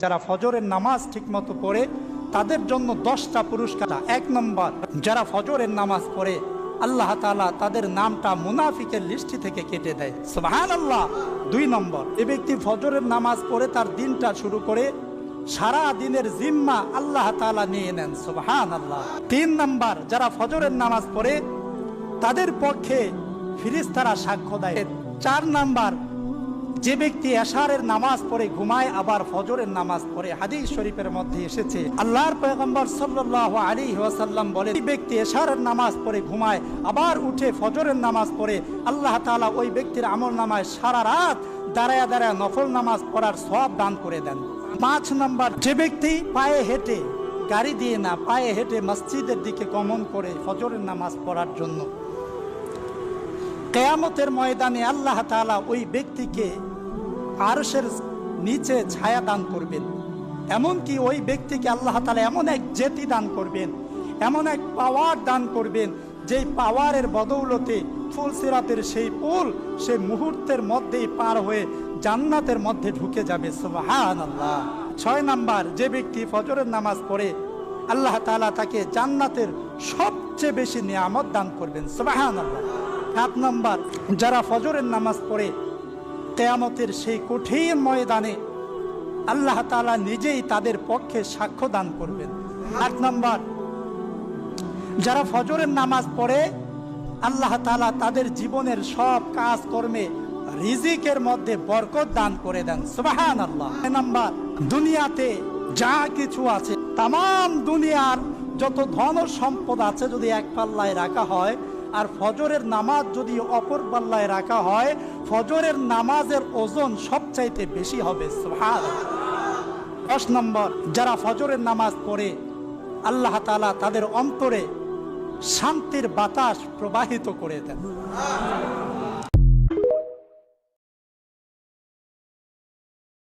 যারা ফজরের নামাজ ঠিকমতো পড়ে তাদের জন্য 10টা পুরস্কার। 1 নম্বর, যারা ফজরের নামাজ পড়ে আল্লাহ তাআলা তাদের নামটা মুনাফিকের লিস্টি থেকে কেটে দেয়, সুবহানাল্লাহ। 2 নম্বর, এই ব্যক্তি ফজরের নামাজ পড়ে তার দিনটা শুরু করে সারা দিনের জিম্মা আল্লাহ তাআলা নিয়ে নেন, সুবহানাল্লাহ। 3 নম্বর, যারা ফজরের নামাজ পড়ে তাদের পক্ষে ফেরেশতারা সাক্ষ্য দেয়। 4 নম্বর, যে ব্যক্তি এশারের নামাজ পড়ে ঘুমায় আবার ফজরের নামাজ পড়ে, হাদিস শরীফের মধ্যে এসেছে আল্লাহর পয়গম্বর সাল্লাল্লাহু আলাইহি ওয়াসাল্লাম বলেন, এই ব্যক্তি এশারের নামাজ পড়ে ঘুমায় আবার উঠে ফজরের নামাজ পড়ে, আল্লাহ তাআলা ওই ব্যক্তির আমলনামায় সারা রাত দাঁড়ায়া দাঁড়ায়া নফল নামাজ পড়ার সওয়াব দান করে দেন। 5 নম্বর, যে ব্যক্তি পায়ে হেঁটে, গাড়ি দিয়ে না, পায়ে হেঁটে মসজিদের দিকে গমন করে ফজরের নামাজ পড়ার জন্য, কিয়ামতের ময়দানে আল্লাহ তাআলা ওই ব্যক্তিকে আরশের নিচে ছায়া দান করবেন। এমনকি ওই ব্যক্তিকে আল্লাহ তাআলা এমন এক জেতি দান করবেন, এমন এক পাওয়ার দান করবেন, যেই পাওয়ারের বদৌলতে ফুলসিরাতের সেই পুল সেই মুহূর্তের মধ্যেই পার হয়ে জান্নাতের মধ্যে ঢুকে যাবে, সুবহানাল্লাহ। 6 নম্বর, যে ব্যক্তি ফজরের নামাজ পড়ে আল্লাহ তাআলা তাকে জান্নাতের সবচেয়ে বেশি নিয়ামত দান করবেন, সুবহানাল্লাহ। 7 নম্বর, যারা ফজরের নামাজ পড়ে কিয়ামতের সেই কঠিন ময়দানে আল্লাহ তাআলা নিজেই তাদের পক্ষে সাক্ষ্য দান করবেন। 8 নম্বর, যারা ফজরের নামাজ পড়ে আল্লাহ তাআলা তাদের জীবনের সব কাজ কর্মে রিজিকের মধ্যে বরকত দান করে দেন, সুবহানাল্লাহ। 9 নম্বর, দুনিয়াতে যা কিছু আছে, তাম দুনিয়ার যত ধন সম্পদ আছে যদি এক পাল্লায় রাখা হয় আর ফজরের নামাজ যদি অপর পাল্লায় রাখা হয়, ফজরের নামাজের ওজন সবচাইতে বেশি হবে, সুবহানাল্লাহ। 10 নম্বর, যারা ফজরের নামাজ পড়ে আল্লাহ তাআলা তাদের অন্তরে শান্তির বাতাস প্রবাহিত করে দেন।